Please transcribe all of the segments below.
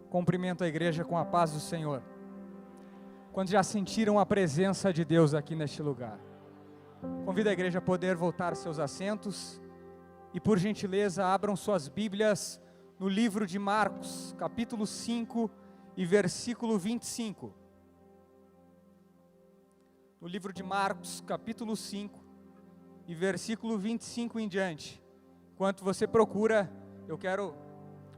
Cumprimento a igreja com a paz do Senhor. Quando já sentiram a presença de Deus aqui neste lugar, convido a igreja a poder voltar aos seus assentos e, por gentileza, abram suas Bíblias no livro de Marcos, capítulo 5 e versículo 25. No livro de Marcos, capítulo 5 e versículo 25 em diante. Enquanto você procura, eu quero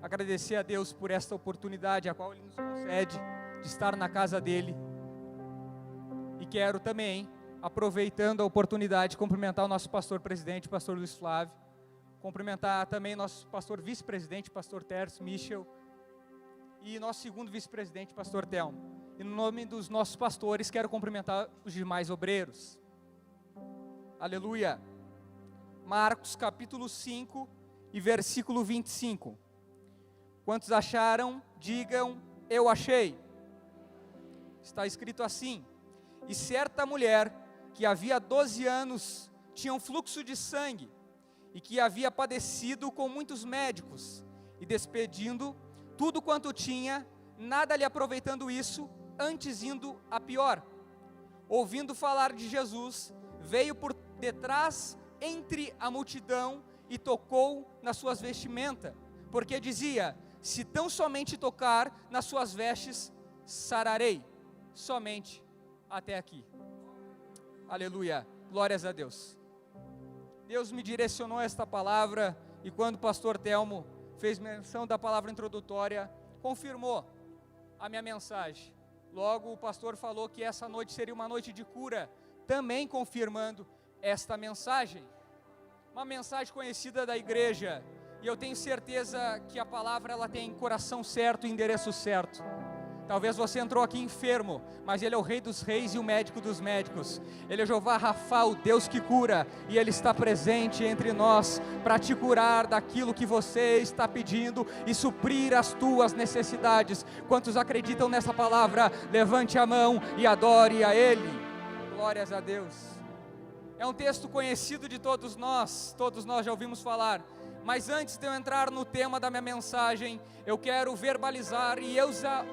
agradecer a Deus por esta oportunidade a qual Ele nos concede de estar na casa dEle. E quero também, aproveitando a oportunidade, cumprimentar o nosso pastor presidente, pastor Luiz Flávio, cumprimentar também nosso pastor vice-presidente, pastor Tércio Michel, e nosso segundo vice-presidente, pastor Telmo. E no nome dos nossos pastores, quero cumprimentar os demais obreiros. Aleluia. Marcos capítulo 5 e versículo 25. Quantos acharam, digam, eu achei. Está escrito assim: e certa mulher, que havia 12 anos, tinha um fluxo de sangue, e que havia padecido com muitos médicos, e despedindo tudo quanto tinha, nada lhe aproveitando isso, antes indo a pior. Ouvindo falar de Jesus, veio por detrás, entre a multidão, e tocou nas suas vestimentas, porque dizia: se tão somente tocar nas suas vestes, sararei. Somente até aqui. Aleluia, glórias a Deus. Deus me direcionou esta palavra, e quando o pastor Telmo fez menção da palavra introdutória, confirmou a minha mensagem. Logo o pastor falou que essa noite seria uma noite de cura, também confirmando esta mensagem. Uma mensagem conhecida da igreja, e eu tenho certeza que a palavra ela tem coração certo e endereço certo. Talvez você entrou aqui enfermo, mas Ele é o Rei dos Reis e o Médico dos Médicos. Ele é Jeová Rafa, o Deus que cura, e Ele está presente entre nós para te curar daquilo que você está pedindo e suprir as tuas necessidades. Quantos acreditam nessa palavra, levante a mão e adore a Ele. Glórias a Deus. É um texto conhecido de todos nós já ouvimos falar. Mas antes de eu entrar no tema da minha mensagem, eu quero verbalizar e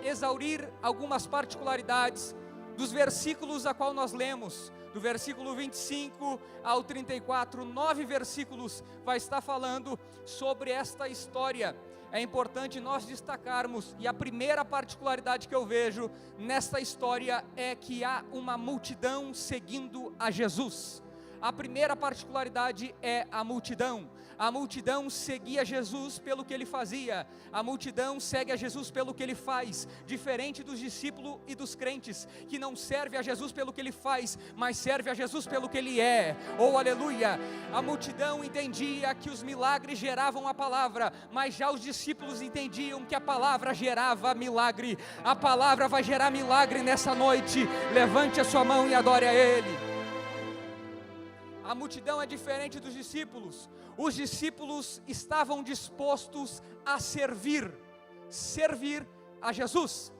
exaurir algumas particularidades dos versículos a qual nós lemos, do versículo 25 ao 34, 9 versículos vai estar falando sobre esta história. É importante nós destacarmos, e a primeira particularidade que eu vejo nesta história é que há uma multidão seguindo a Jesus. A primeira particularidade é a multidão. A multidão seguia Jesus pelo que Ele fazia. A multidão segue a Jesus pelo que Ele faz. Diferente dos discípulos e dos crentes, que não serve a Jesus pelo que Ele faz, mas serve a Jesus pelo que Ele é. Oh, aleluia! A multidão entendia que os milagres geravam a palavra, mas já os discípulos entendiam que a palavra gerava milagre. A palavra vai gerar milagre nessa noite. Levante a sua mão e adore a Ele. A multidão é diferente dos discípulos. Os discípulos estavam dispostos a servir a Jesus.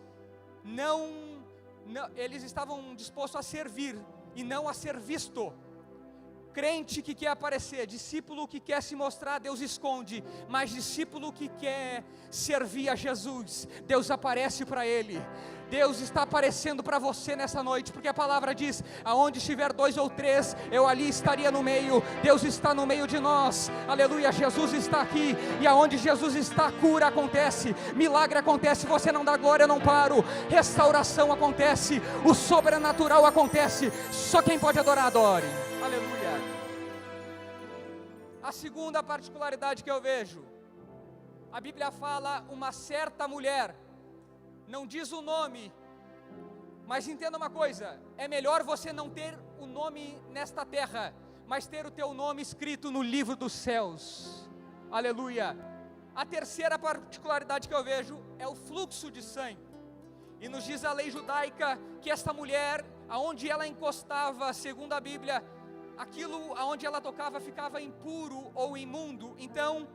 Eles estavam dispostos a servir e não a ser visto. Crente que quer aparecer, discípulo que quer se mostrar, Deus esconde, mas discípulo que quer servir a Jesus, Deus aparece para ele. Deus está aparecendo para você nessa noite, porque a palavra diz: aonde estiver 2 ou 3, eu ali estaria no meio. Deus está no meio de nós, aleluia, Jesus está aqui, e aonde Jesus está, cura acontece, milagre acontece, você não dá glória, eu não paro, restauração acontece, o sobrenatural acontece, só quem pode adorar, adore, aleluia. A segunda particularidade que eu vejo, a Bíblia fala uma certa mulher, não diz o nome, mas entenda uma coisa, é melhor você não ter o nome nesta terra, mas ter o teu nome escrito no livro dos céus, aleluia. A terceira particularidade que eu vejo é o fluxo de sangue, e nos diz a lei judaica que esta mulher, aonde ela encostava, segundo a Bíblia, aquilo aonde ela tocava ficava impuro ou imundo. Então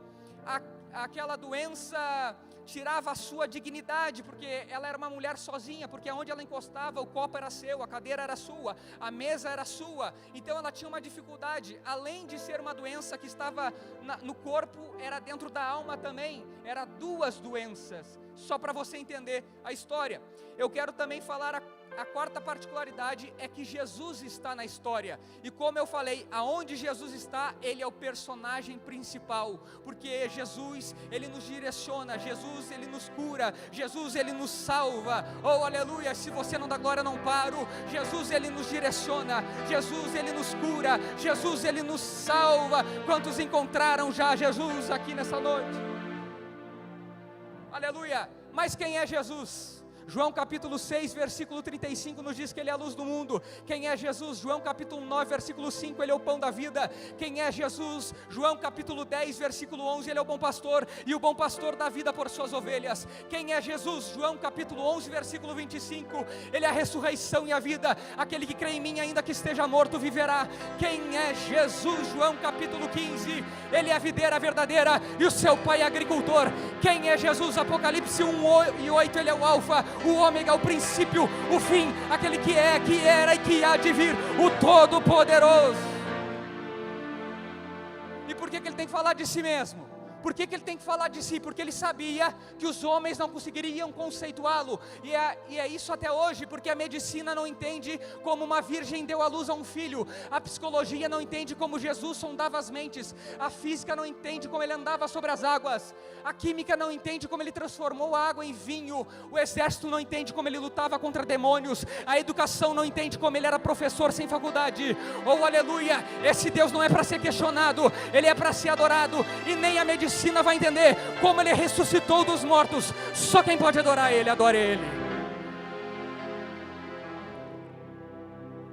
aquela doença tirava a sua dignidade, porque ela era uma mulher sozinha, porque onde ela encostava, o copo era seu, a cadeira era sua, a mesa era sua, então ela tinha uma dificuldade, além de ser uma doença que estava no corpo, era dentro da alma também, era duas doenças, só para você entender a história. Eu quero também falar a quarta particularidade é que Jesus está na história, e como eu falei, aonde Jesus está, Ele é o personagem principal, porque Jesus, Ele nos direciona, Jesus, Ele nos cura, Jesus, Ele nos salva, oh aleluia, se você não dá glória, não paro. Jesus, Ele nos direciona, Jesus, Ele nos cura, Jesus, Ele nos salva. Quantos encontraram já Jesus aqui nessa noite? Aleluia. Mas quem é Jesus? João capítulo 6, versículo 35 nos diz que Ele é a luz do mundo. Quem é Jesus? João capítulo 9, versículo 5, Ele é o pão da vida. Quem é Jesus? João capítulo 10, versículo 11, Ele é o bom pastor, e o bom pastor dá vida por suas ovelhas. Quem é Jesus? João capítulo 11, versículo 25, Ele é a ressurreição e a vida. Aquele que crê em mim, ainda que esteja morto, viverá. Quem é Jesus? João capítulo 15, Ele é a videira verdadeira, e o seu pai é agricultor. Quem é Jesus? Apocalipse 1 e 8, Ele é o alfa, o ômega, o princípio, o fim, aquele que é, que era e que há de vir, o Todo-Poderoso. E por que Ele tem que falar de si mesmo? Por que Ele tem que falar de si? Porque Ele sabia que os homens não conseguiriam conceituá-lo, e é isso até hoje, porque a medicina não entende como uma virgem deu à luz a um filho, a psicologia não entende como Jesus sondava as mentes, a física não entende como Ele andava sobre as águas, a química não entende como Ele transformou a água em vinho, o exército não entende como Ele lutava contra demônios, a educação não entende como Ele era professor sem faculdade. Oh aleluia, esse Deus não é para ser questionado, Ele é para ser adorado, e nem a medicina vai entender como Ele ressuscitou dos mortos. Só quem pode adorar Ele, adore Ele.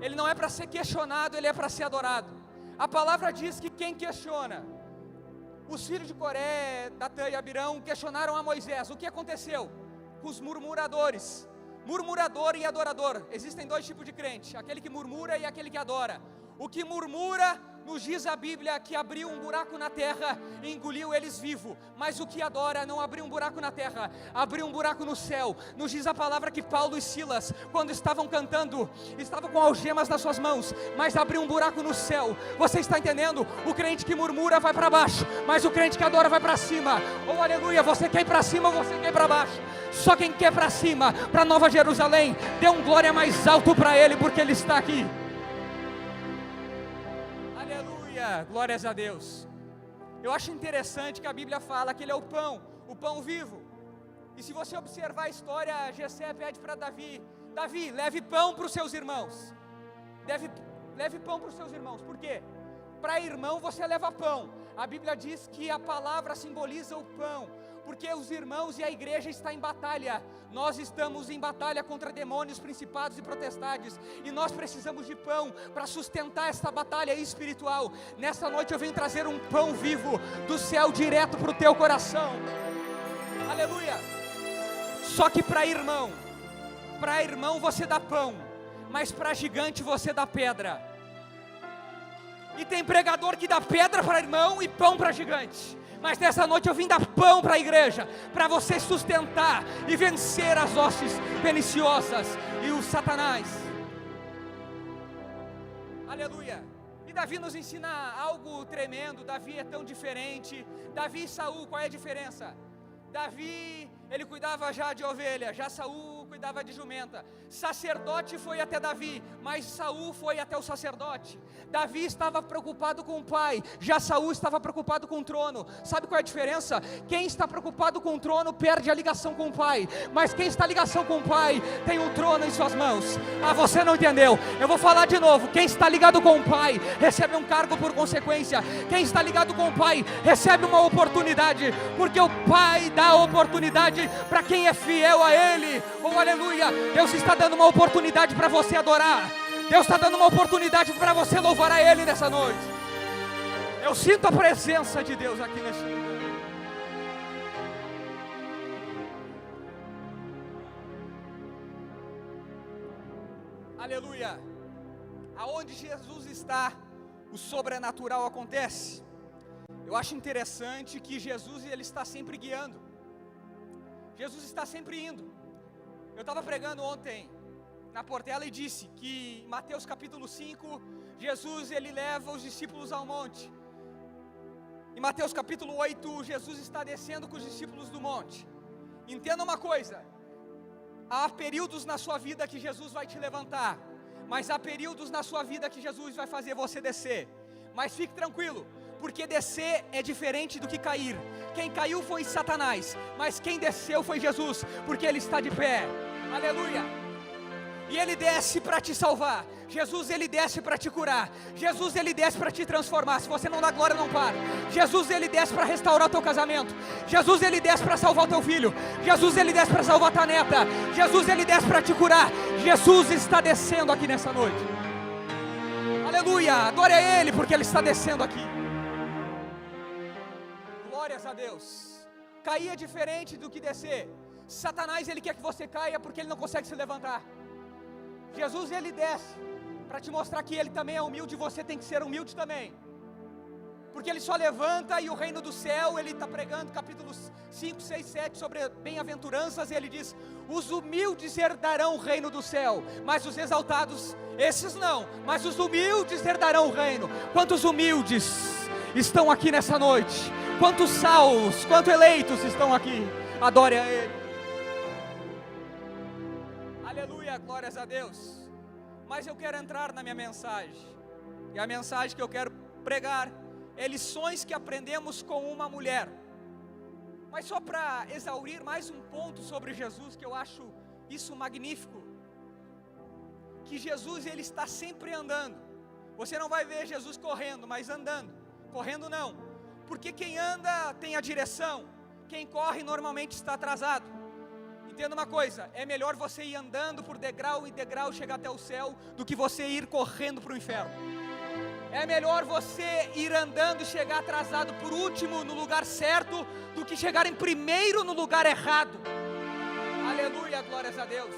Ele não é para ser questionado, Ele é para ser adorado. A palavra diz que quem questiona, os filhos de Coré, Datã e Abirão questionaram a Moisés. O que aconteceu com os murmuradores? Murmurador e adorador. Existem dois tipos de crente, aquele que murmura e aquele que adora. O que murmura, nos diz a Bíblia, que abriu um buraco na terra e engoliu eles vivos. Mas o que adora não abriu um buraco na terra, abriu um buraco no céu. Nos diz a palavra que Paulo e Silas, quando estavam cantando, estavam com algemas nas suas mãos, mas abriu um buraco no céu. Você está entendendo? O crente que murmura vai para baixo, mas o crente que adora vai para cima. Oh aleluia, você quer ir para cima ou você quer ir para baixo? Só quem quer para cima, para Nova Jerusalém, dê um glória mais alto para Ele, porque Ele está aqui. Glórias a Deus. Eu acho interessante que a Bíblia fala que Ele é o pão vivo. E se você observar a história, Jessé pede para Davi: Davi, leve pão para os seus irmãos. Leve pão para os seus irmãos. Por quê? Para irmão você leva pão. A Bíblia diz que a palavra simboliza o pão, porque os irmãos e a igreja estão em batalha. Nós estamos em batalha contra demônios, principados e potestades, e nós precisamos de pão para sustentar essa batalha espiritual. Nessa noite eu venho trazer um pão vivo do céu direto para o teu coração. Aleluia. Só que para irmão você dá pão, mas para gigante você dá pedra. E tem pregador que dá pedra para irmão e pão para gigante. Mas nessa noite eu vim dar pão para a igreja, para você sustentar e vencer as hostes perniciosas e o Satanás. Aleluia. E Davi nos ensina algo tremendo. Davi é tão diferente. Davi e Saul, qual é a diferença? Davi, ele cuidava já de ovelha, já Saul cuidava de jumenta. Sacerdote foi até Davi, mas Saul foi até o sacerdote. Davi estava preocupado com o pai, já Saul estava preocupado com o trono. Sabe qual é a diferença? Quem está preocupado com o trono perde a ligação com o pai, mas quem está em ligação com o pai tem um trono em suas mãos. Ah, você não entendeu? Eu vou falar de novo. Quem está ligado com o pai recebe um cargo por consequência. Quem está ligado com o pai recebe uma oportunidade, porque o pai dá oportunidade para quem é fiel a Ele. Oh aleluia, Deus está dando uma oportunidade para você adorar. Deus está dando uma oportunidade para você louvar a Ele nessa noite. Eu sinto a presença de Deus aqui nesse lugar. Aleluia. Aonde Jesus está, o sobrenatural acontece. Eu acho interessante que Jesus, ele está sempre guiando. Jesus está sempre indo. Eu estava pregando ontem na Portela e disse que em Mateus capítulo 5, Jesus, ele leva os discípulos ao monte. Em Mateus capítulo 8, Jesus está descendo com os discípulos do monte. Entenda uma coisa, há períodos na sua vida que Jesus vai te levantar, mas há períodos na sua vida que Jesus vai fazer você descer. Mas fique tranquilo, porque descer é diferente do que cair. Quem caiu foi Satanás, mas quem desceu foi Jesus, porque Ele está de pé. Aleluia! E Ele desce para te salvar. Jesus, Ele desce para te curar. Jesus, Ele desce para te transformar. Se você não dá glória, não para. Jesus, Ele desce para restaurar o teu casamento. Jesus, Ele desce para salvar o teu filho. Jesus, Ele desce para salvar a tua neta. Jesus, Ele desce para te curar. Jesus está descendo aqui nessa noite. Aleluia, adore a Ele, porque Ele está descendo aqui. Glórias a Deus. Cair é diferente do que descer. Satanás, ele quer que você caia porque ele não consegue se levantar. Jesus, ele desce para te mostrar que ele também é humilde, e você tem que ser humilde também, porque ele só levanta. E o reino do céu, ele está pregando capítulos 5, 6, 7 sobre bem-aventuranças, e ele diz: os humildes herdarão o reino do céu, mas os exaltados, esses não, mas os humildes herdarão o reino. Quantos humildes estão aqui nessa noite? Quantos salvos, quantos eleitos estão aqui? Adore a Ele. Aleluia, glórias a Deus. Mas eu quero entrar na minha mensagem, e a mensagem que eu quero pregar é lições que aprendemos com uma mulher. Mas só para exaurir mais um ponto sobre Jesus, que eu acho isso magnífico, que Jesus, ele está sempre andando. Você não vai ver Jesus correndo, mas andando. Correndo não, porque quem anda tem a direção, quem corre normalmente está atrasado. Entenda uma coisa, é melhor você ir andando por degrau em degrau chegar até o céu, do que você ir correndo para o inferno. É melhor você ir andando e chegar atrasado por último no lugar certo, do que chegar em primeiro no lugar errado. Aleluia, glórias a Deus.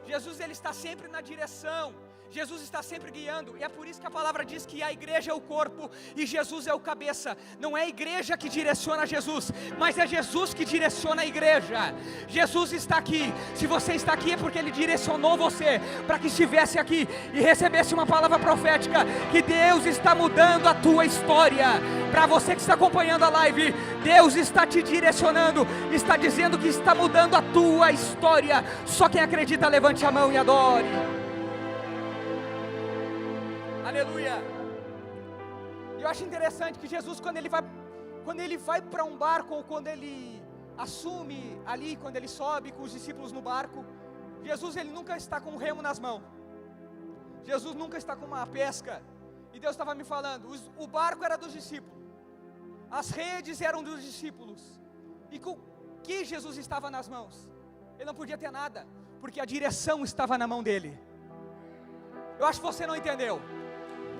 Jesus, ele está sempre na direção. Jesus está sempre guiando, e é por isso que a palavra diz que a igreja é o corpo e Jesus é o cabeça. Não é a igreja que direciona Jesus, mas é Jesus que direciona a igreja. Jesus está aqui. Se você está aqui é porque Ele direcionou você para que estivesse aqui e recebesse uma palavra profética, que Deus está mudando a tua história. Para você que está acompanhando a live, Deus está te direcionando, está dizendo que está mudando a tua história. Só quem acredita, levante a mão e adore. Aleluia. Eu acho interessante que Jesus, quando ele vai para um barco, ou quando ele assume ali, quando ele sobe com os discípulos no barco, Jesus, ele nunca está com um remo nas mãos. Jesus nunca está com uma pesca. E Deus estava me falando, o barco era dos discípulos, as redes eram dos discípulos, e com que Jesus estava nas mãos? Ele não podia ter nada, porque a direção estava na mão dele. Eu acho que você não entendeu.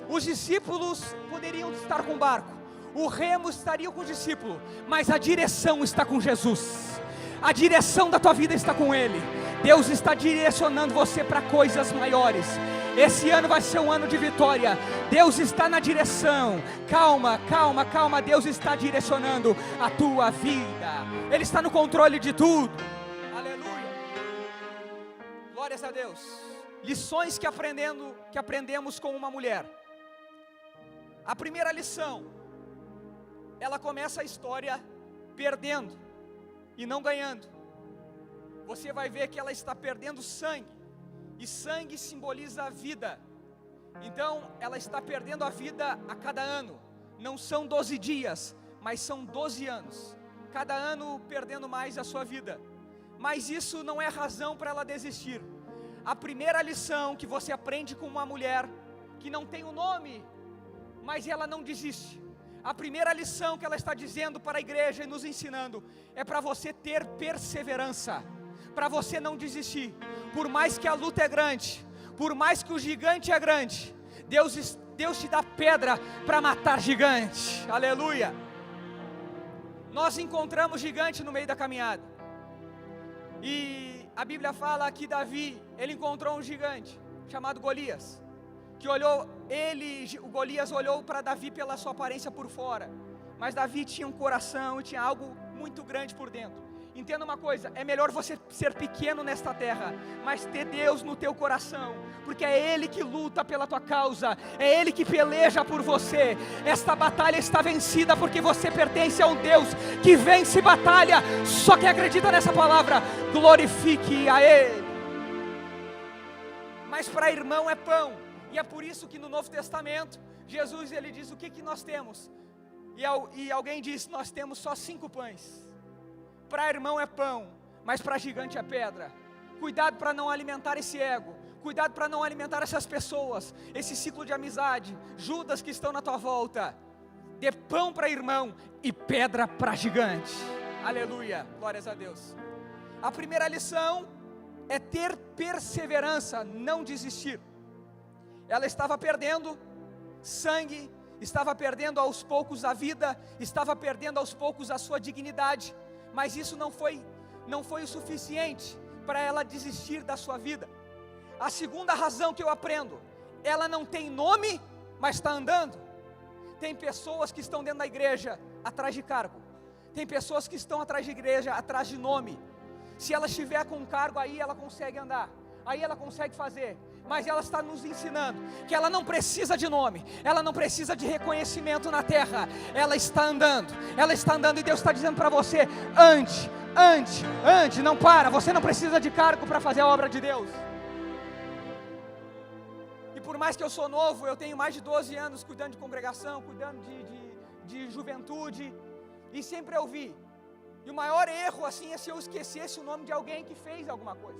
Os discípulos poderiam estar com o barco, o remo estaria com o discípulo, mas a direção está com Jesus. A direção da tua vida está com Ele. Deus está direcionando você para coisas maiores. Esse ano vai ser um ano de vitória. Deus está na direção. Calma, calma, calma. Deus está direcionando a tua vida. Ele está no controle de tudo. Aleluia. Glórias a Deus. Lições que aprendemos com uma mulher. A primeira lição, ela começa a história perdendo e não ganhando. Você vai ver que ela está perdendo sangue, e sangue simboliza a vida. Então ela está perdendo a vida a cada ano. Não são 12 dias, mas são 12 anos. Cada ano perdendo mais a sua vida. Mas isso não é razão para ela desistir. A primeira lição que você aprende com uma mulher que não tem um nome, mas ela não desiste. A primeira lição que ela está dizendo para a igreja e nos ensinando é para você ter perseverança, para você não desistir. Por mais que a luta é grande, por mais que o gigante é grande, Deus te dá pedra para matar gigante. Aleluia. Nós encontramos gigante no meio da caminhada, e a Bíblia fala que Davi, ele encontrou um gigante chamado Golias, que o Golias olhou para Davi pela sua aparência por fora, Mas Davi tinha um coração e tinha algo muito grande por dentro. Entenda uma coisa, é melhor você ser pequeno nesta terra, mas ter Deus no teu coração, porque é Ele que luta pela tua causa, é Ele que peleja por você. Esta batalha está vencida porque você pertence a um Deus que vence batalha. Só quem acredita nessa palavra, glorifique a Ele. Mas para irmão é pão, e é por isso que no Novo Testamento, Jesus ele diz o que nós temos, e alguém diz, nós temos só 5 pães. Para irmão é pão, mas para gigante é pedra. Cuidado para não alimentar esse ego. Cuidado para não alimentar essas pessoas, esse ciclo de amizade. Judas que estão na tua volta. Dê pão para irmão e pedra para gigante. Aleluia, glórias a Deus. A primeira lição é ter perseverança, não desistir. Ela estava perdendo sangue, estava perdendo aos poucos a vida, estava perdendo aos poucos a sua dignidade. Mas isso não foi o suficiente para ela desistir da sua vida. A segunda razão que eu aprendo, ela não tem nome, mas está andando. Tem pessoas que estão dentro da igreja atrás de cargo. Tem pessoas que estão atrás de igreja atrás de nome. Se ela estiver com um cargo, aí ela consegue andar, aí ela consegue fazer. Mas ela está nos ensinando que ela não precisa de nome, ela não precisa de reconhecimento na terra. Ela está andando e Deus está dizendo para você, ande, não para. Você não precisa de cargo para fazer a obra de Deus. E por mais que eu sou novo, eu tenho mais de 12 anos cuidando de congregação, cuidando de juventude, e sempre eu vi, e o maior erro assim é se eu esquecesse o nome de alguém que fez alguma coisa.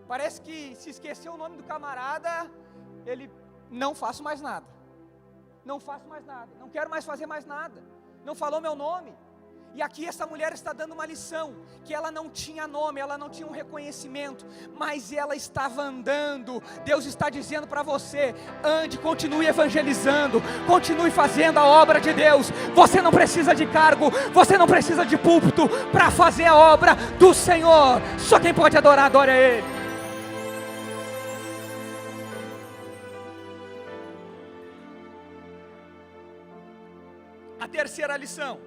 Parece que se esqueceu o nome do camarada, ele, não faço mais nada, não quero mais fazer mais nada, não falou meu nome. E aqui essa mulher está dando uma lição, que ela não tinha nome, ela não tinha um reconhecimento, mas ela estava andando. Deus está dizendo para você, ande, continue evangelizando, continue fazendo a obra de Deus. Você não precisa de cargo, você não precisa de púlpito para fazer a obra do Senhor. Só quem pode adorar, adore a Ele. A terceira lição,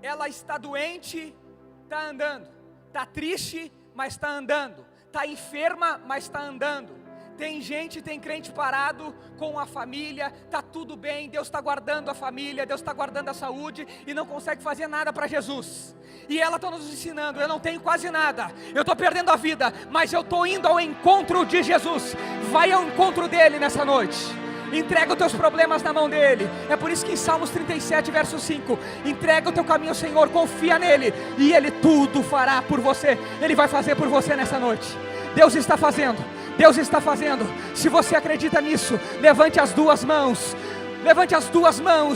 ela está doente, está andando, está triste, mas está andando, está enferma, mas está andando. Tem crente parado com a família, está tudo bem, Deus está guardando a família, Deus está guardando a saúde e não consegue fazer nada para Jesus. E ela está nos ensinando, eu não tenho quase nada, eu estou perdendo a vida, mas eu estou indo ao encontro de Jesus. Vai ao encontro dele nessa noite. Entrega os teus problemas na mão dele. É por isso que em Salmos 37 verso 5, entrega o teu caminho ao Senhor, confia nele, e ele tudo fará por você. Ele vai fazer por você nessa noite. Deus está fazendo. Se você acredita nisso, levante as duas mãos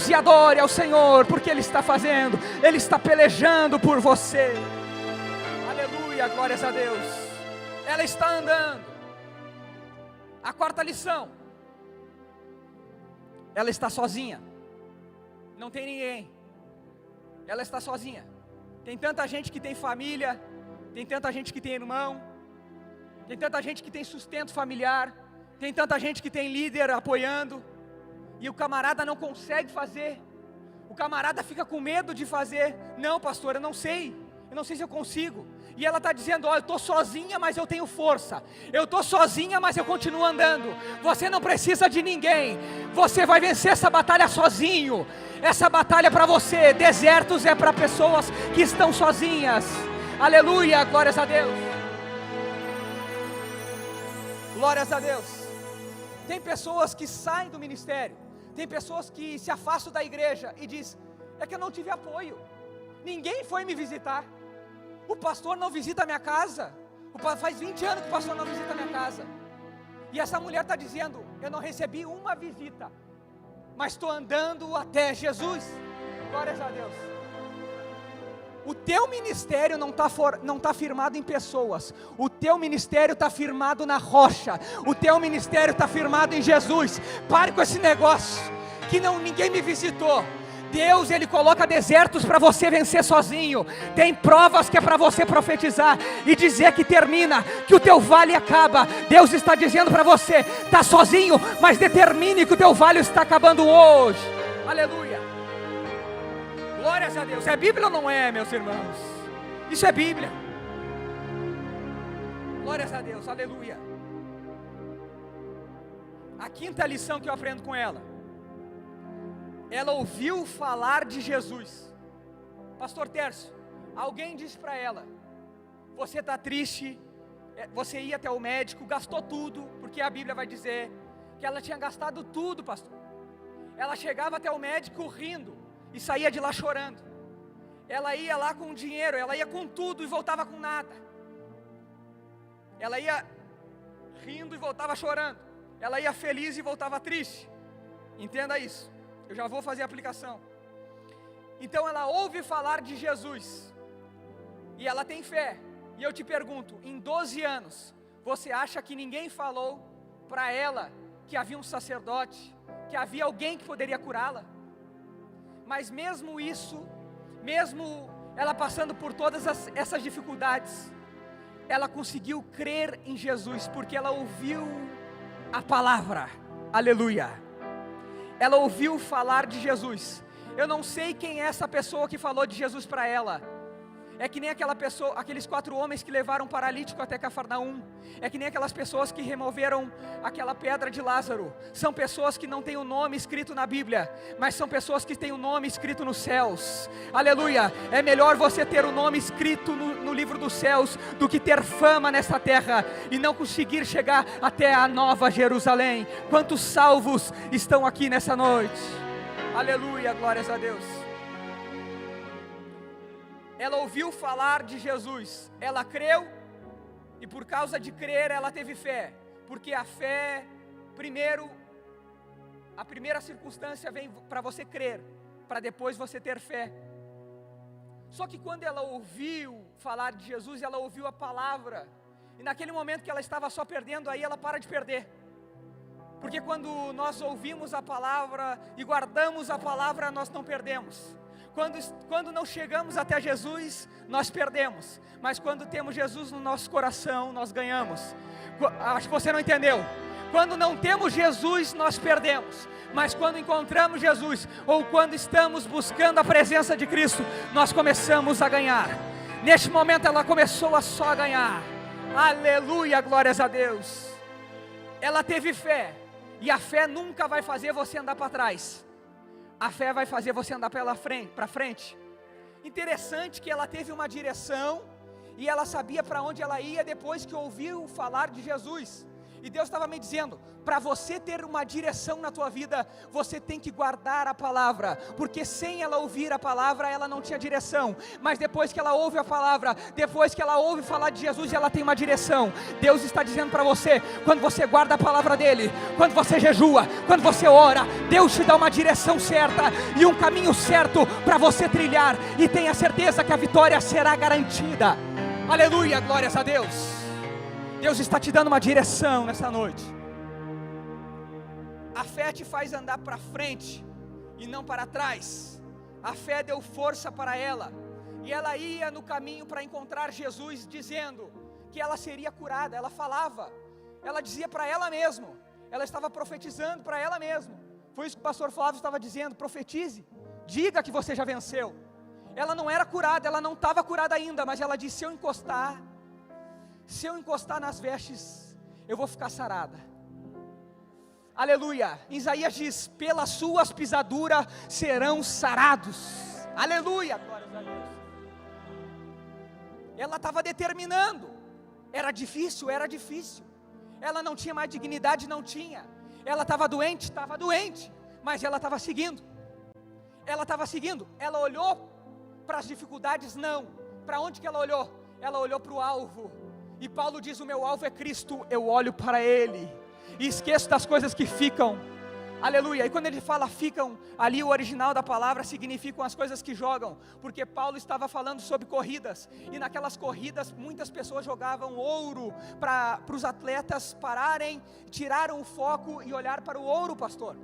e adore ao Senhor, porque Ele está fazendo, Ele está pelejando por você. Aleluia, glórias a Deus. Ela está andando. A quarta lição, ela está sozinha, não tem ninguém, ela está sozinha. Tem tanta gente que tem família, tem tanta gente que tem irmão, tem tanta gente que tem sustento familiar, tem tanta gente que tem líder apoiando, e o camarada não consegue fazer, o camarada fica com medo de fazer. Não, pastor, eu não sei se eu consigo. E ela está dizendo, eu estou sozinha, mas eu tenho força. Eu estou sozinha, mas eu continuo andando. Você não precisa de ninguém. Você vai vencer essa batalha sozinho. Essa batalha é para você. Desertos é para pessoas que estão sozinhas. Aleluia, glórias a Deus. Glórias a Deus. Tem pessoas que saem do ministério. Tem pessoas que se afastam da igreja e diz, é que eu não tive apoio. Ninguém foi me visitar. O pastor não visita a minha casa. Faz 20 anos que o pastor não visita a minha casa. E essa mulher está dizendo, eu não recebi uma visita, mas estou andando até Jesus. Glórias a Deus. O teu ministério não está firmado em pessoas. O teu ministério está firmado na rocha. O teu ministério está firmado em Jesus. Pare com esse negócio que ninguém me visitou. Deus, Ele coloca desertos para você vencer sozinho. Tem provas que é para você profetizar e dizer que termina, que o teu vale acaba. Deus está dizendo para você, está sozinho, mas determine que o teu vale está acabando hoje. Aleluia. Glórias a Deus. É Bíblia ou não é, meus irmãos? Isso é Bíblia. Glórias a Deus, aleluia. A quinta lição que eu aprendo com ela: ela ouviu falar de Jesus. Pastor Tércio, alguém disse para ela: você está triste, você ia até o médico, gastou tudo, porque a Bíblia vai dizer que ela tinha gastado tudo, pastor. Ela chegava até o médico rindo e saía de lá chorando. Ela ia lá com dinheiro, ela ia com tudo e voltava com nada. Ela ia rindo e voltava chorando. Ela ia feliz e voltava triste. Entenda isso. Eu já vou fazer a aplicação. Então ela ouve falar de Jesus e ela tem fé. E eu te pergunto, em 12 anos, você acha que ninguém falou para ela que havia um sacerdote, que havia alguém que poderia curá-la? Mas mesmo isso, mesmo ela passando por todas essas dificuldades, ela conseguiu crer em Jesus, porque ela ouviu a palavra, aleluia. Ela ouviu falar de Jesus. Eu não sei quem é essa pessoa que falou de Jesus para ela. É que nem aquela pessoa, aqueles 4 homens que levaram um paralítico até Cafarnaum. É que nem aquelas pessoas que removeram aquela pedra de Lázaro. São pessoas que não têm o nome escrito na Bíblia, mas são pessoas que têm o nome escrito nos céus. Aleluia. É melhor você ter o nome escrito no livro dos céus do que ter fama nesta terra e não conseguir chegar até a nova Jerusalém. Quantos salvos estão aqui nessa noite? Aleluia, glórias a Deus. Ela ouviu falar de Jesus, ela creu, e por causa de crer ela teve fé, porque a fé, a primeira circunstância vem para você crer, para depois você ter fé. Só que quando ela ouviu falar de Jesus, ela ouviu a palavra, e naquele momento que ela estava só perdendo, aí ela para de perder. Porque quando nós ouvimos a palavra e guardamos a palavra, nós não perdemos. Quando não chegamos até Jesus, nós perdemos. Mas quando temos Jesus no nosso coração, nós ganhamos. Acho que você não entendeu. Quando não temos Jesus, nós perdemos. Mas quando encontramos Jesus, ou quando estamos buscando a presença de Cristo, nós começamos a ganhar. Neste momento ela começou a só ganhar. Aleluia, glórias a Deus. Ela teve fé. E a fé nunca vai fazer você andar para trás. A fé vai fazer você andar para frente. Interessante que ela teve uma direção e ela sabia para onde ela ia depois que ouviu falar de Jesus. E Deus estava me dizendo, para você ter uma direção na tua vida, você tem que guardar a palavra, porque sem ela ouvir a palavra, ela não tinha direção, mas depois que ela ouve a palavra, depois que ela ouve falar de Jesus, ela tem uma direção. Deus está dizendo para você, quando você guarda a palavra dele, quando você jejua, quando você ora, Deus te dá uma direção certa, e um caminho certo para você trilhar, e tenha certeza que a vitória será garantida. Aleluia, glórias a Deus. Deus está te dando uma direção nessa noite. A fé te faz andar para frente e não para trás. A fé deu força para ela, e ela ia no caminho para encontrar Jesus, dizendo que ela seria curada. Ela falava, ela dizia para ela mesma, ela estava profetizando para ela mesma. Foi isso que o pastor Flávio estava dizendo: profetize, diga que você já venceu. Ela não era curada, ela não estava curada ainda, mas ela disse: se eu encostar nas vestes, eu vou ficar sarada. Aleluia. Isaías diz: pelas suas pisaduras serão sarados. Aleluia, glórias a Deus. Ela estava determinando. Era difícil. Ela não tinha mais dignidade, não tinha. Ela estava doente, mas ela estava seguindo. Ela olhou para as dificuldades? Não. Para onde que ela olhou? Ela olhou para o alvo. E Paulo diz: o meu alvo é Cristo, eu olho para Ele, e esqueço das coisas que ficam. Aleluia. E quando ele fala ficam, ali o original da palavra significam as coisas que jogam, porque Paulo estava falando sobre corridas, e naquelas corridas muitas pessoas jogavam ouro para os atletas pararem, tiraram o foco e olhar para o ouro, pastor.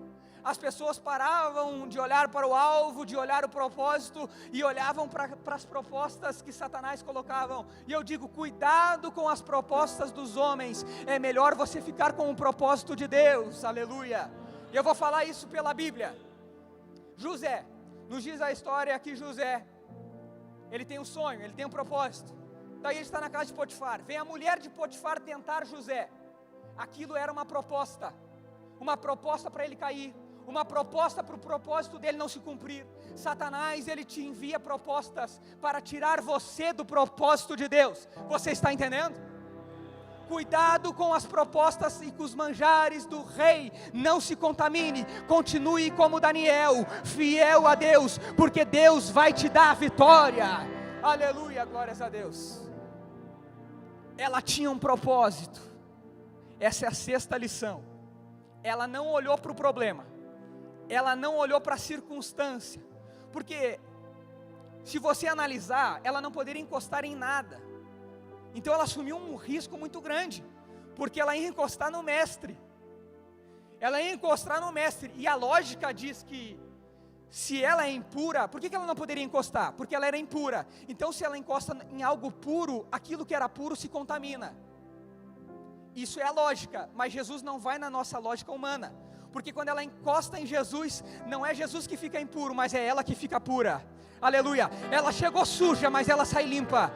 As pessoas paravam de olhar para o alvo, de olhar o propósito, e olhavam para as propostas que Satanás colocavam. E eu digo: cuidado com as propostas dos homens, é melhor você ficar com o propósito de Deus. Aleluia. E eu vou falar isso pela Bíblia. Nos diz a história que José, ele tem um sonho, ele tem um propósito. Daí ele está na casa de Potifar. Vem a mulher de Potifar tentar José. Aquilo era uma proposta para ele cair, uma proposta para o propósito dele não se cumprir. Satanás, ele te envia propostas para tirar você do propósito de Deus. Você está entendendo? Cuidado com as propostas e com os manjares do rei. Não se contamine. Continue como Daniel, fiel a Deus, porque Deus vai te dar a vitória. Aleluia, glórias a Deus. Ela tinha um propósito. Essa é a sexta lição. Ela não olhou para o problema, ela não olhou para a circunstância, porque se você analisar, ela não poderia encostar em nada. Então ela assumiu um risco muito grande, porque ela ia encostar no mestre, e a lógica diz que se ela é impura, por que ela não poderia encostar? Porque ela era impura. Então se ela encosta em algo puro, aquilo que era puro se contamina. Isso é a lógica, mas Jesus não vai na nossa lógica humana, porque quando ela encosta em Jesus, não é Jesus que fica impuro, mas é ela que fica pura. Aleluia, ela chegou suja, mas ela sai limpa.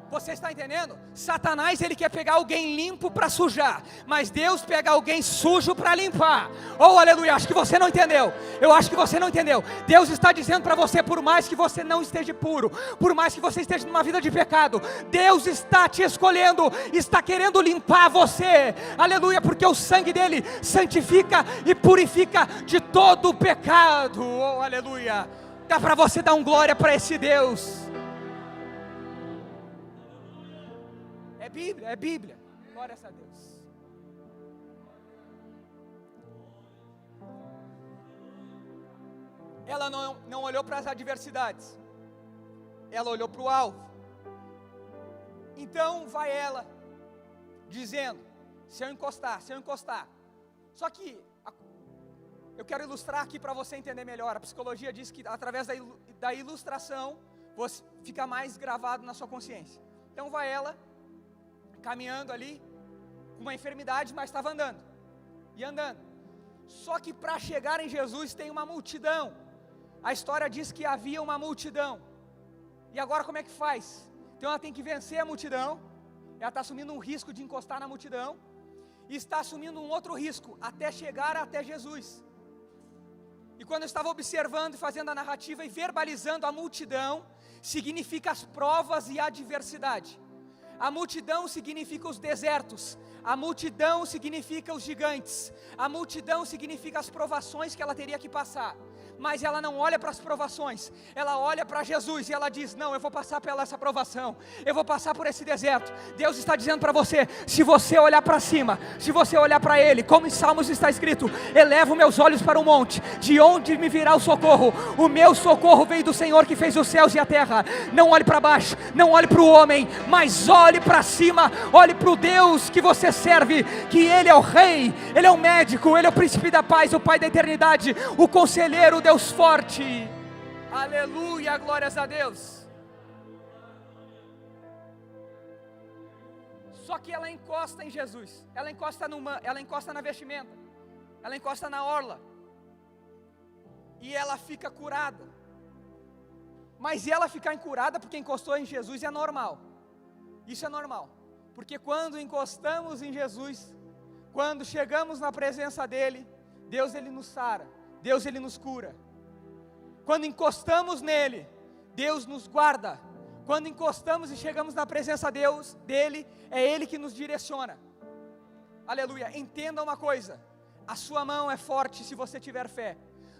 Você está entendendo? Satanás, ele quer pegar alguém limpo para sujar, mas Deus pega alguém sujo para limpar. Oh, aleluia, acho que você não entendeu. Eu acho que você não entendeu. Deus está dizendo para você, por mais que você não esteja puro, por mais que você esteja numa vida de pecado, Deus está te escolhendo, está querendo limpar você. Aleluia, porque o sangue dele santifica e purifica de todo o pecado. Oh, aleluia. Dá para você dar um glória para esse Deus. É Bíblia, glória a Deus. Ela não olhou para as adversidades, ela olhou para o alvo. Então vai ela, dizendo, se eu encostar. Só que, eu quero ilustrar aqui para você entender melhor. A psicologia diz que através da ilustração, você fica mais gravado na sua consciência. Então vai ela, caminhando ali, com uma enfermidade, mas estava andando, e andando. Só que para chegar em Jesus tem uma multidão. A história diz que havia uma multidão. E agora como é que faz? Então ela tem que vencer a multidão. Ela está assumindo um risco de encostar na multidão, e está assumindo um outro risco, até chegar até Jesus. E quando eu estava observando e fazendo a narrativa e verbalizando a multidão, significa as provas e a adversidade. A multidão significa os desertos, a multidão significa os gigantes, a multidão significa as provações que ela teria que passar. Mas ela não olha para as provações, ela olha para Jesus e ela diz, não, eu vou passar pela essa provação, eu vou passar por esse deserto. Deus está dizendo para você, se você olhar para cima, se você olhar para Ele, como em Salmos está escrito, elevo meus olhos para o monte, de onde me virá o socorro? O meu socorro veio do Senhor que fez os céus e a terra. Não olhe para baixo, não olhe para o homem, mas olhe para cima, olhe para o Deus que você serve, que Ele é o Rei, Ele é o médico, Ele é o príncipe da paz, o Pai da eternidade, o conselheiro, o Deus forte. Aleluia, glórias a Deus. Só que ela encosta em Jesus, ela encosta na vestimenta, ela encosta na orla, e ela fica curada. Mas ela ficar incurada porque encostou em Jesus é normal. Isso é normal, porque quando encostamos em Jesus, quando chegamos na presença dEle, Deus Ele nos sara, Deus Ele nos cura. Quando encostamos nele, Deus nos guarda. Quando encostamos e chegamos na presença dele, é Ele que nos direciona. Aleluia, entenda uma coisa, a sua mão é forte se você tiver fé.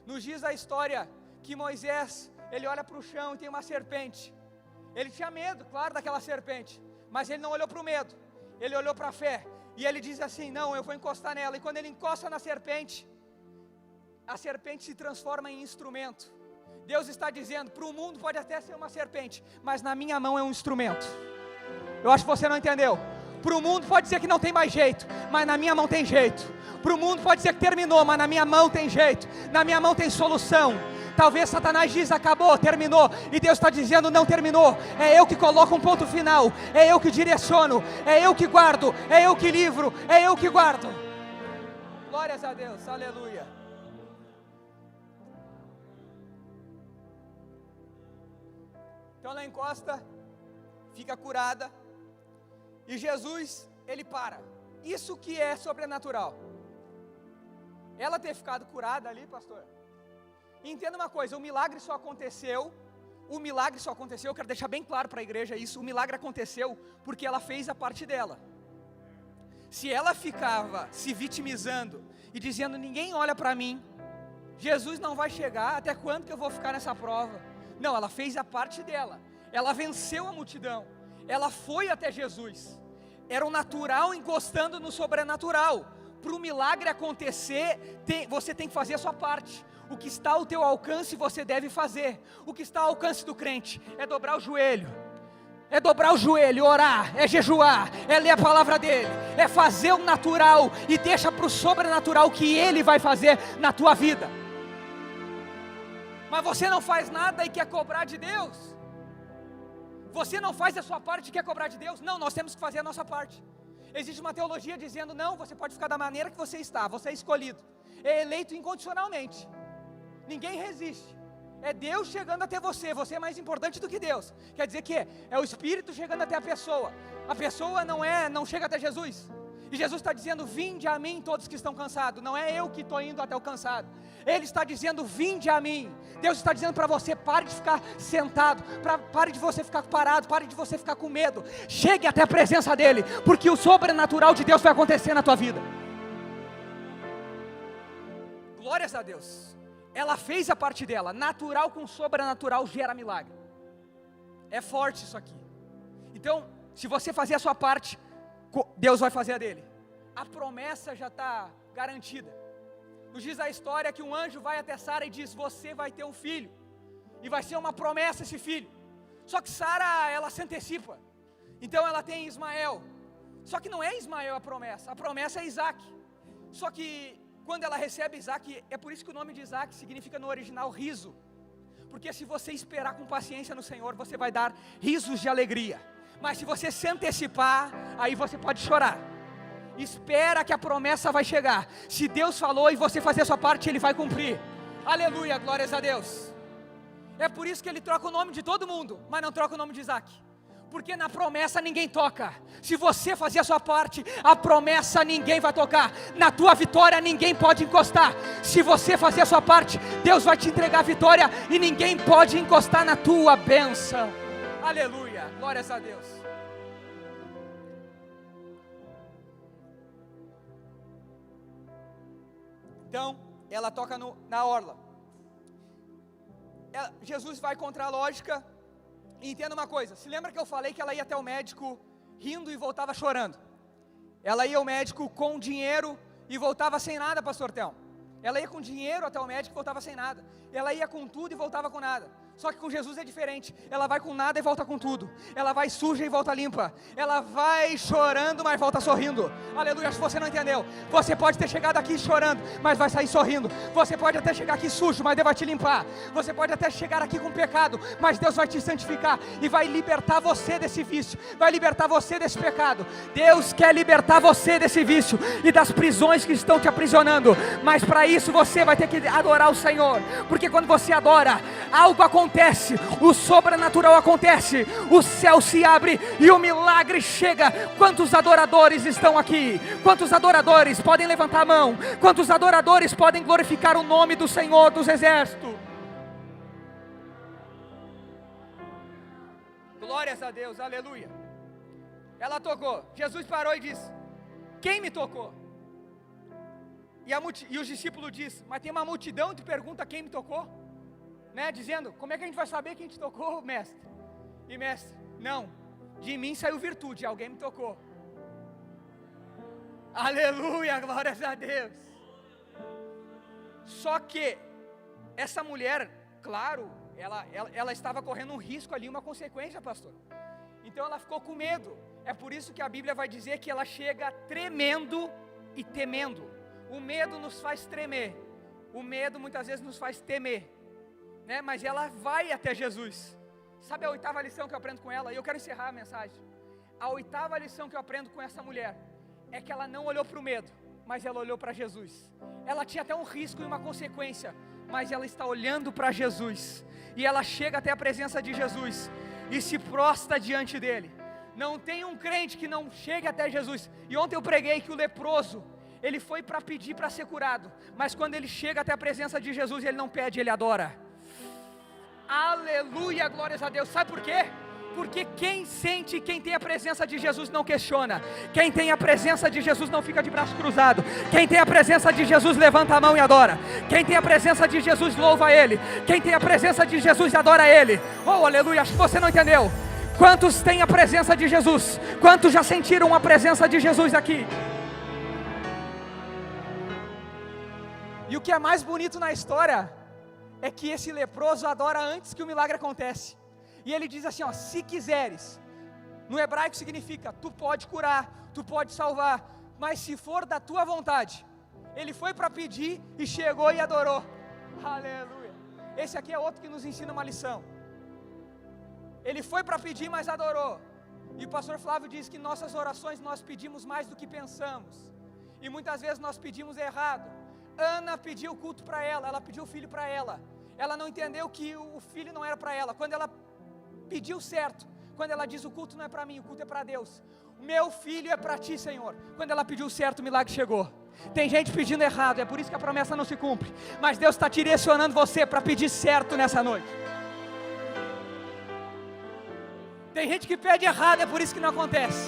Nos diz a história que Moisés, ele olha para o chão e tem uma serpente. Ele tinha medo, claro, daquela serpente, mas ele não olhou para o medo, ele olhou para a fé. E ele diz assim, não, eu vou encostar nela. E quando ele encosta na serpente, a serpente se transforma em instrumento. Deus está dizendo, para o mundo pode até ser uma serpente, mas na minha mão é um instrumento. Eu acho que você não entendeu. Para o mundo pode ser que não tem mais jeito, mas na minha mão tem jeito. Para o mundo pode ser que terminou, mas na minha mão tem jeito. Na minha mão tem solução. Talvez Satanás diz, acabou, terminou, e Deus está dizendo, não terminou, é eu que coloco um ponto final, é eu que direciono, é eu que guardo, é eu que livro, é eu que guardo. Glórias a Deus, aleluia. Então ela encosta, fica curada, e Jesus, ele para. Isso que é sobrenatural. Ela ter ficado curada ali, pastor. Entenda uma coisa, o milagre só aconteceu, eu quero deixar bem claro para a igreja isso, o milagre aconteceu porque ela fez a parte dela. Se ela ficava se vitimizando e dizendo, ninguém olha para mim, Jesus não vai chegar, até quando que eu vou ficar nessa prova? Não, ela fez a parte dela, ela venceu a multidão, ela foi até Jesus, era o natural encostando no sobrenatural. Para o milagre acontecer, você tem que fazer a sua parte. O que está ao teu alcance você deve fazer. O que está ao alcance do crente é dobrar o joelho, orar, é jejuar, é ler a palavra dele, é fazer o natural e deixa para o sobrenatural que ele vai fazer na tua vida. Mas você não faz nada e quer cobrar de Deus, você não faz a sua parte e quer cobrar de Deus. Não, nós temos que fazer a nossa parte. Existe uma teologia dizendo, não, você pode ficar da maneira que você está, você é escolhido, é eleito incondicionalmente, ninguém resiste, é Deus chegando até você, você é mais importante do que Deus. Quer dizer que é o Espírito chegando até a pessoa não chega até Jesus, e Jesus está dizendo, vinde a mim todos que estão cansados, não é eu que estou indo até o cansado, Ele está dizendo, vinde a mim. Deus está dizendo para você, pare de ficar sentado, pare de você ficar parado, pare de você ficar com medo, chegue até a presença dEle, porque o sobrenatural de Deus vai acontecer na tua vida. Glórias a Deus. Ela fez a parte dela, natural com sobrenatural gera milagre, é forte isso aqui. Então, se você fazer a sua parte, Deus vai fazer a dele, a promessa já está garantida. Nos diz a história que um anjo vai até Sara e diz, você vai ter um filho, e vai ser uma promessa esse filho. Só que Sara, ela se antecipa, então ela tem Ismael, só que não é Ismael a promessa é Isaac. Só que quando ela recebe Isaac, é por isso que o nome de Isaac significa no original riso, porque se você esperar com paciência no Senhor, você vai dar risos de alegria. Mas se você se antecipar, aí você pode chorar. Espera que a promessa vai chegar. Se Deus falou e você fazer a sua parte, Ele vai cumprir. Aleluia, glórias a Deus. É por isso que Ele troca o nome de todo mundo, mas não troca o nome de Isaac, porque na promessa ninguém toca. Se você fazer a sua parte, a promessa ninguém vai tocar, na tua vitória ninguém pode encostar. Se você fazer a sua parte, Deus vai te entregar a vitória, e ninguém pode encostar na tua bênção. Aleluia, glórias a Deus. Então, ela toca na orla. Jesus vai contra a lógica. E entenda uma coisa, se lembra que eu falei que ela ia até o médico rindo e voltava chorando? Ela ia ao médico com dinheiro e voltava sem nada, pastor Telmo. Ela ia com dinheiro até o médico e voltava sem nada. Ela ia com tudo e voltava com nada. Só que com Jesus é diferente, ela vai com nada e volta com tudo, ela vai suja e volta limpa, ela vai chorando, mas volta sorrindo. Aleluia. Se você não entendeu, você pode ter chegado aqui chorando, mas vai sair sorrindo. Você pode até chegar aqui sujo, mas Deus vai te limpar. Você pode até chegar aqui com pecado, mas Deus vai te santificar e vai libertar você desse vício, vai libertar você desse pecado. Deus quer libertar você desse vício e das prisões que estão te aprisionando, mas para isso você vai ter que adorar o Senhor, porque quando você adora, algo acontece, o sobrenatural acontece, o céu se abre e o milagre chega. Quantos adoradores estão aqui? Quantos adoradores podem levantar a mão? Quantos adoradores podem glorificar o nome do Senhor dos Exércitos? Glórias a Deus, aleluia. Ela tocou, Jesus parou e disse, quem me tocou? E os discípulos dizem, mas tem uma multidão que pergunta quem me tocou, né? Dizendo, como é que a gente vai saber quem te tocou, mestre? E mestre, não, de mim saiu virtude, alguém me tocou. Aleluia, glórias a Deus. Só que essa mulher, claro, ela estava correndo um risco ali, uma consequência, pastor. Então ela ficou com medo. É por isso que a Bíblia vai dizer que ela chega tremendo e temendo. O medo nos faz tremer, o medo muitas vezes nos faz temer, né? Mas ela vai até Jesus. Sabe a 8ª lição que eu aprendo com ela? E eu quero encerrar a mensagem. A 8ª lição que eu aprendo com essa mulher é que ela não olhou para o medo, mas ela olhou para Jesus. Ela tinha até um risco e uma consequência, mas ela está olhando para Jesus. E ela chega até a presença de Jesus e se prostra diante dele. Não tem um crente que não chegue até Jesus. E ontem eu preguei que o leproso, ele foi para pedir para ser curado, mas quando ele chega até a presença de Jesus, ele não pede, ele adora. Aleluia, glórias a Deus. Sabe por quê? Porque quem sente, quem tem a presença de Jesus não questiona. Quem tem a presença de Jesus não fica de braço cruzado. Quem tem a presença de Jesus levanta a mão e adora. Quem tem a presença de Jesus louva Ele. Quem tem a presença de Jesus adora Ele. Oh, aleluia, acho que você não entendeu. Quantos têm a presença de Jesus? Quantos já sentiram a presença de Jesus aqui? E o que é mais bonito na história é que esse leproso adora antes que o milagre acontece. E ele diz assim, ó, se quiseres. No hebraico significa, tu pode curar, tu pode salvar, mas se for da tua vontade. Ele foi para pedir e chegou e adorou. Aleluia. Esse aqui é outro que nos ensina uma lição. Ele foi para pedir, mas adorou. E o pastor Flávio diz que nossas orações nós pedimos mais do que pensamos. E muitas vezes nós pedimos errado. Ana pediu o culto para ela, ela pediu o filho para ela. Ela não entendeu que o filho não era para ela. Quando ela pediu certo, quando ela diz o culto não é para mim, o culto é para Deus. Meu filho é para ti, Senhor. Quando ela pediu certo, o milagre chegou. Tem gente pedindo errado, é por isso que a promessa não se cumpre. Mas Deus está direcionando você para pedir certo nessa noite. Tem gente que pede errado, é por isso que não acontece.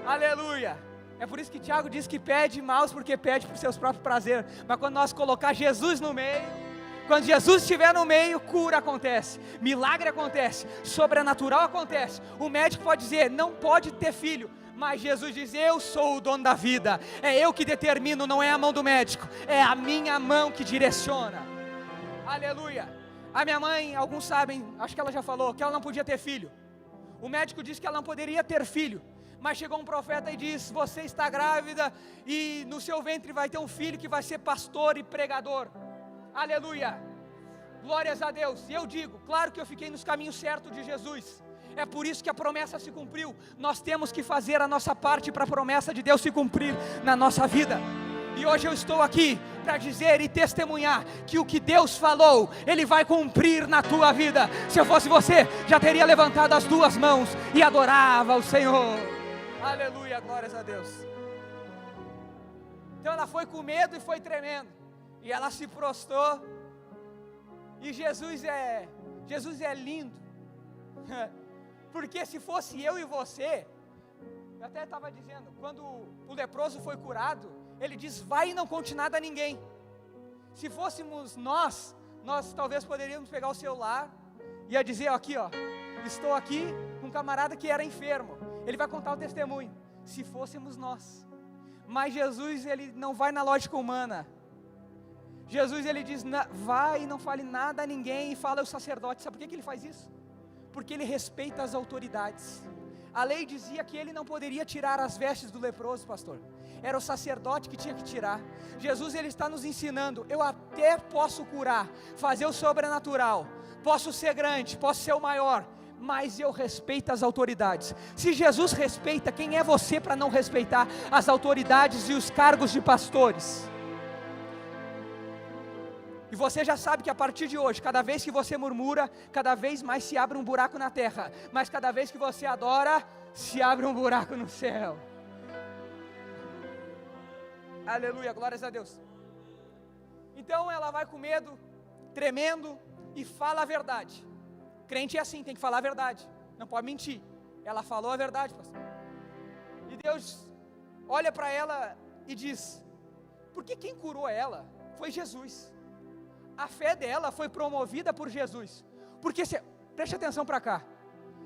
Aleluia. É por isso que Tiago diz que pede maus, porque pede por seus próprios prazeres. Mas quando nós colocar Jesus no meio, quando Jesus estiver no meio, cura acontece, milagre acontece, sobrenatural acontece. O médico pode dizer, não pode ter filho, mas Jesus diz, eu sou o dono da vida. É eu que determino, não é a mão do médico, é a minha mão que direciona. Aleluia. A minha mãe, alguns sabem, acho que ela já falou, que ela não podia ter filho. O médico disse que ela não poderia ter filho. Mas chegou um profeta e disse, você está grávida e no seu ventre vai ter um filho que vai ser pastor e pregador. Aleluia, glórias a Deus. E eu digo, claro que eu fiquei nos caminhos certos de Jesus. É por isso que a promessa se cumpriu. Nós temos que fazer a nossa parte para a promessa de Deus se cumprir na nossa vida. E hoje eu estou aqui para dizer e testemunhar que o que Deus falou, Ele vai cumprir na tua vida. Se eu fosse você, já teria levantado as duas mãos e adorava o Senhor. Aleluia, glórias a Deus. Então ela foi com medo e foi tremendo. E ela se prostrou. E Jesus é lindo. Porque se fosse eu e você, eu até estava dizendo, quando o leproso foi curado, ele diz, vai e não conte nada a ninguém. Se fôssemos nós talvez poderíamos pegar o celular e ia dizer, aqui ó, estou aqui com um camarada que era enfermo. Ele vai contar o testemunho. Se fôssemos nós. Mas Jesus, Ele não vai na lógica humana. Jesus, Ele diz, vai e não fale nada a ninguém, e fala ao sacerdote. Sabe por que Ele faz isso? Porque Ele respeita as autoridades. A lei dizia que Ele não poderia tirar as vestes do leproso, pastor. Era o sacerdote que tinha que tirar. Jesus, Ele está nos ensinando, eu até posso curar, fazer o sobrenatural, posso ser grande, posso ser o maior, mas eu respeito as autoridades. Se Jesus respeita, quem é você para não respeitar as autoridades e os cargos de pastores? E você já sabe que a partir de hoje, cada vez que você murmura, cada vez mais se abre um buraco na terra, mas cada vez que você adora, se abre um buraco no céu. Aleluia, glórias a Deus. Então ela vai com medo, tremendo, e fala a verdade. Crente é assim, tem que falar a verdade, não pode mentir. Ela falou a verdade, pastor. E Deus olha para ela e diz, porque quem curou ela foi Jesus. A fé dela foi promovida por Jesus. Porque, preste atenção para cá.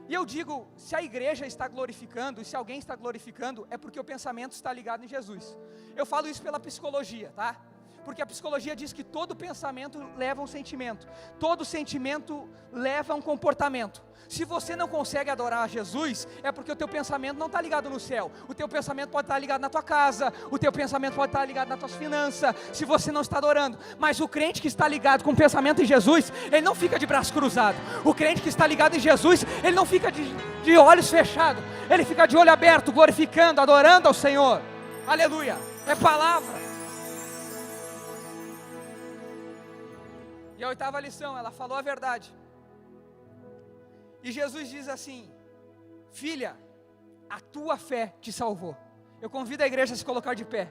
E eu digo, se a igreja está glorificando, se alguém está glorificando, é porque o pensamento está ligado em Jesus. Eu falo isso pela psicologia, tá? Porque a psicologia diz que todo pensamento leva a um sentimento, todo sentimento leva a um comportamento. Se você não consegue adorar a Jesus, é porque o teu pensamento não está ligado no céu. O teu pensamento pode estar ligado na tua casa, o teu pensamento pode estar ligado nas tuas finanças, se você não está adorando. Mas o crente que está ligado com o pensamento em Jesus, ele não fica de braço cruzado. O crente que está ligado em Jesus, ele não fica de olhos fechados, ele fica de olho aberto, glorificando, adorando ao Senhor. Aleluia. é palavra. E a 8ª lição, ela falou a verdade. E Jesus diz assim: filha, a tua fé te salvou. Eu convido a igreja a se colocar de pé.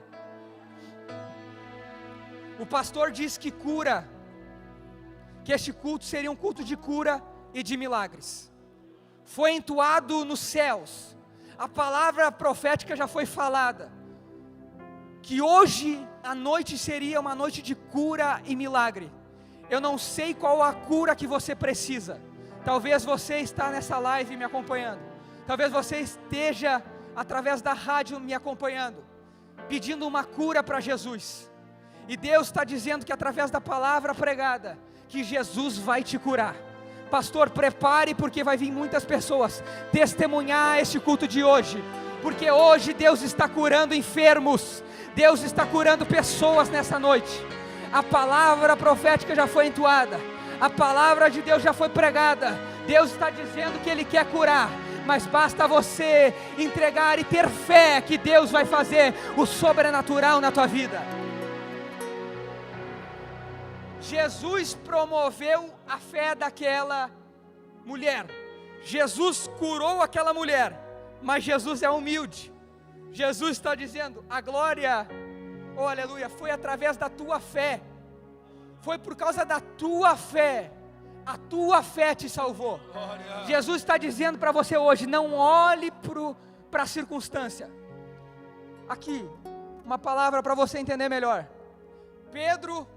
O pastor diz que cura, que este culto seria um culto de cura e de milagres. Foi entoado nos céus, a palavra profética já foi falada, que hoje a noite seria uma noite de cura e milagre. Eu não sei qual a cura que você precisa. Talvez você está nessa live me acompanhando, talvez você esteja através da rádio me acompanhando, pedindo uma cura para Jesus, e Deus está dizendo que através da palavra pregada, que Jesus vai te curar. Pastor, prepare, porque vai vir muitas pessoas testemunhar este culto de hoje, porque hoje Deus está curando enfermos, Deus está curando pessoas nessa noite. A palavra profética já foi entoada, a palavra de Deus já foi pregada. Deus está dizendo que Ele quer curar, mas basta você entregar e ter fé que Deus vai fazer o sobrenatural na tua vida. Jesus promoveu a fé daquela mulher, Jesus curou aquela mulher, mas Jesus é humilde. Jesus está dizendo: a glória, oh aleluia, foi através da tua fé, foi por causa da tua fé, a tua fé te salvou. Glória. Jesus está dizendo para você hoje: não olhe para a circunstância. Aqui, uma palavra para você entender melhor. Pedro,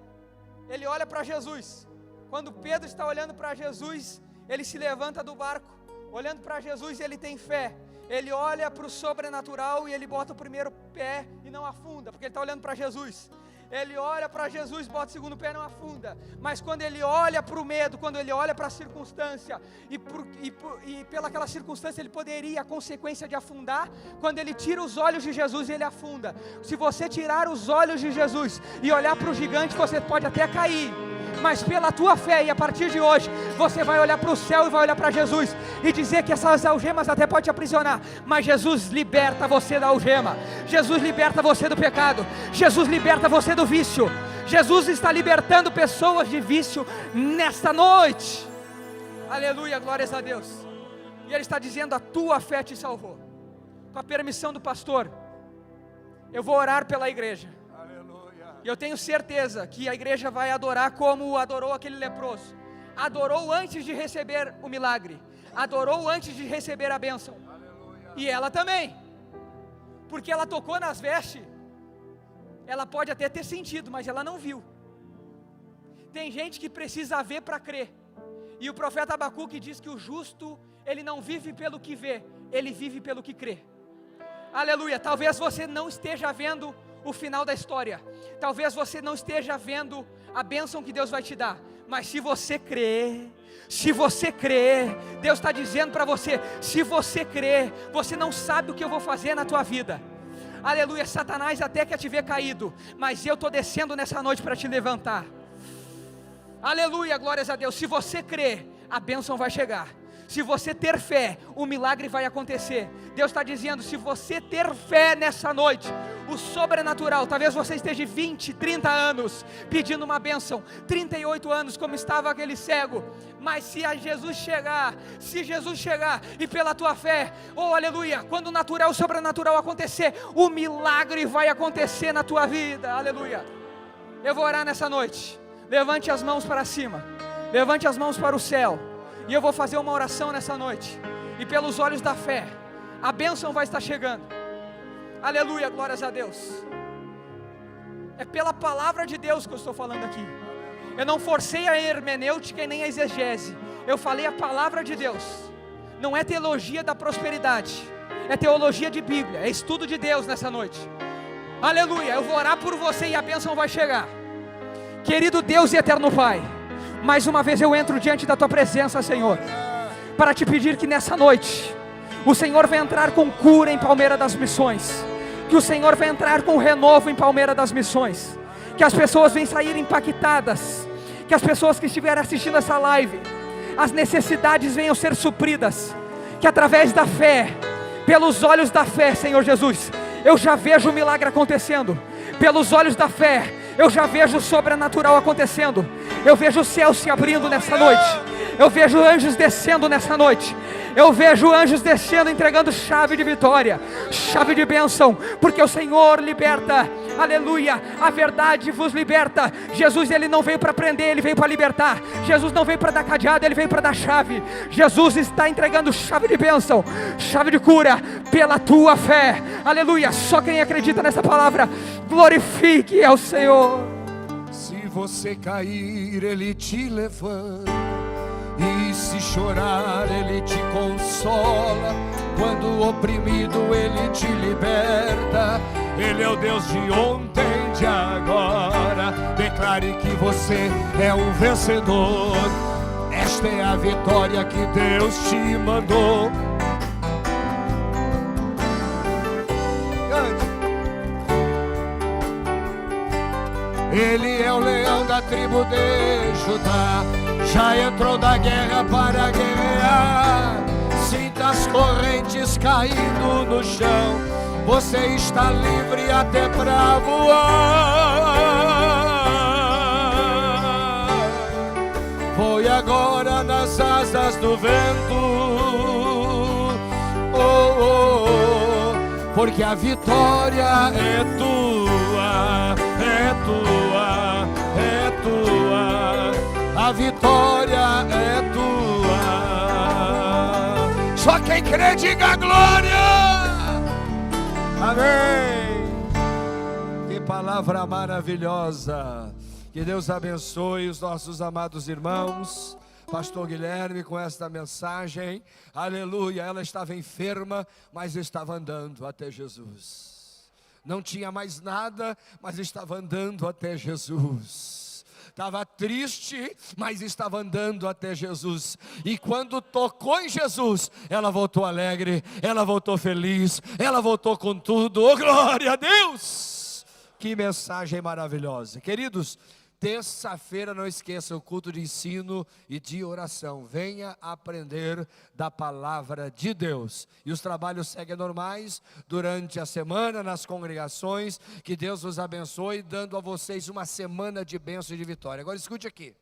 ele olha para Jesus. Quando Pedro está olhando para Jesus, ele se levanta do barco, olhando para Jesus, ele tem fé. Ele olha para o sobrenatural e ele bota o primeiro pé e não afunda, porque ele está olhando para Jesus. Ele olha para Jesus, bota o segundo pé e não afunda. Mas quando ele olha para o medo, quando ele olha para a circunstância, e pelaquela circunstância ele poderia, a consequência de afundar, quando ele tira os olhos de Jesus, ele afunda. Se você tirar os olhos de Jesus e olhar para o gigante, você pode até cair, mas pela tua fé, e a partir de hoje, você vai olhar para o céu e vai olhar para Jesus, e dizer que essas algemas até podem te aprisionar, mas Jesus liberta você da algema, Jesus liberta você do pecado, Jesus liberta você do vício, Jesus está libertando pessoas de vício nesta noite, aleluia, glórias a Deus. E Ele está dizendo: a tua fé te salvou. Com a permissão do pastor, eu vou orar pela igreja. E eu tenho certeza que a igreja vai adorar como adorou aquele leproso. Adorou antes de receber o milagre, adorou antes de receber a bênção. Aleluia. E ela também, porque ela tocou nas vestes. Ela pode até ter sentido, mas ela não viu. Tem gente que precisa ver para crer. E o profeta Abacuque diz que o justo, ele não vive pelo que vê, ele vive pelo que crê. Aleluia. Talvez você não esteja vendo o final da história, talvez você não esteja vendo a bênção que Deus vai te dar, mas se você crer, Deus está dizendo para você: se você crer, você não sabe o que eu vou fazer na tua vida. Aleluia. Satanás até quer te ver caído, mas eu estou descendo nessa noite para te levantar. Aleluia, glórias a Deus. Se você crer, a bênção vai chegar. Se você ter fé, o milagre vai acontecer. Deus está dizendo: se você ter fé nessa noite, o sobrenatural, talvez você esteja 20, 30 anos pedindo uma bênção, 38 anos como estava aquele cego, mas se Jesus chegar e pela tua fé, oh aleluia, quando o natural, o sobrenatural acontecer, o milagre vai acontecer na tua vida, aleluia. Eu vou orar nessa noite. Levante as mãos para cima, levante as mãos para o céu, e eu vou fazer uma oração nessa noite, e pelos olhos da fé, a bênção vai estar chegando. Aleluia, glórias a Deus. É pela palavra de Deus que eu estou falando aqui. Eu não forcei a hermenêutica e nem a exegese. Eu falei a palavra de Deus. Não é teologia da prosperidade, é teologia de Bíblia, é estudo de Deus nessa noite. Aleluia, eu vou orar por você e a bênção vai chegar. Querido Deus e eterno Pai, mais uma vez eu entro diante da tua presença, Senhor, para te pedir que nessa noite o Senhor vai entrar com cura em Palmeira das Missões, que o Senhor vai entrar com renovo em Palmeira das Missões, que as pessoas venham sair impactadas, que as pessoas que estiverem assistindo essa live, as necessidades venham ser supridas, que através da fé, pelos olhos da fé, Senhor Jesus, eu já vejo o milagre acontecendo, pelos olhos da fé, eu já vejo o sobrenatural acontecendo. Eu vejo o céu se abrindo nessa noite. Eu vejo anjos descendo nessa noite. Eu vejo anjos descendo, entregando chave de vitória, chave de bênção, porque o Senhor liberta, aleluia, a verdade vos liberta. Jesus, Ele não veio para prender, Ele veio para libertar. Jesus não veio para dar cadeado, Ele veio para dar chave. Jesus está entregando chave de bênção, chave de cura, pela tua fé, aleluia. Só quem acredita nessa palavra, glorifique ao Senhor. Se você cair, Ele te levanta, e se chorar, Ele te consola. Quando oprimido, Ele te liberta. Ele é o Deus de ontem, de agora. Declare que você é um vencedor. Esta é a vitória que Deus te mandou. Ele é o leão da tribo de Judá, já entrou da guerra para guerrear. Sinta as correntes caindo no chão, você está livre até para voar. Voe agora nas asas do vento, oh, oh, oh, porque a vitória é tua, é tua, é tua. A vitória é tua. Só quem crê diga glória. Amém. Que palavra maravilhosa. Que Deus abençoe os nossos amados irmãos. Pastor Guilherme com esta mensagem. Aleluia. Ela estava enferma, mas estava andando até Jesus. Não tinha mais nada, mas estava andando até Jesus. Estava triste, mas estava andando até Jesus. E quando tocou em Jesus, ela voltou alegre, ela voltou feliz, ela voltou com tudo. Oh, glória a Deus! Que mensagem maravilhosa. Queridos, terça-feira, não esqueça o culto de ensino e de oração. Venha aprender da palavra de Deus. E os trabalhos seguem normais durante a semana nas congregações. Que Deus os abençoe, dando a vocês uma semana de bênção e de vitória. Agora escute aqui.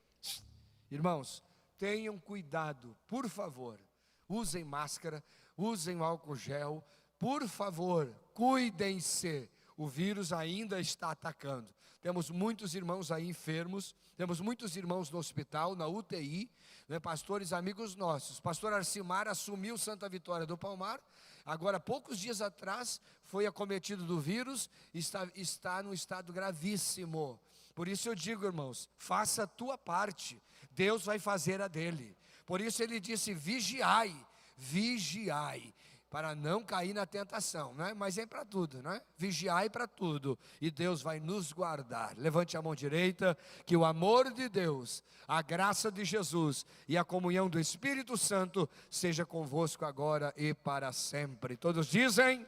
Irmãos, tenham cuidado, por favor. Usem máscara, usem álcool gel. Por favor, cuidem-se. O vírus ainda está atacando. Temos muitos irmãos aí enfermos, temos muitos irmãos no hospital, na UTI, né, pastores amigos nossos. Pastor Arcimar assumiu Santa Vitória do Palmar, agora poucos dias atrás foi acometido do vírus, está num estado gravíssimo. Por isso eu digo, irmãos, faça a tua parte, Deus vai fazer a dele. Por isso ele disse, vigiai, vigiai, para não cair na tentação, né? Mas é para tudo, né? Vigiai para tudo, e Deus vai nos guardar. Levante a mão direita, que o amor de Deus, a graça de Jesus e a comunhão do Espírito Santo seja convosco agora e para sempre. Todos dizem? Amém.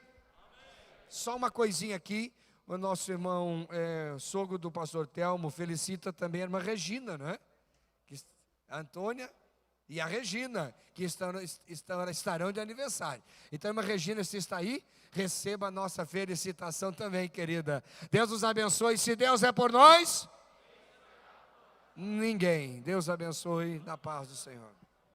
Só uma coisinha aqui, o nosso irmão sogro do pastor Telmo felicita também a irmã Regina, né? A Antônia e a Regina, que estarão de aniversário. Então, irmã Regina, se está aí, receba a nossa felicitação também, querida. Deus nos abençoe. Se Deus é por nós, ninguém. Deus abençoe, na paz do Senhor.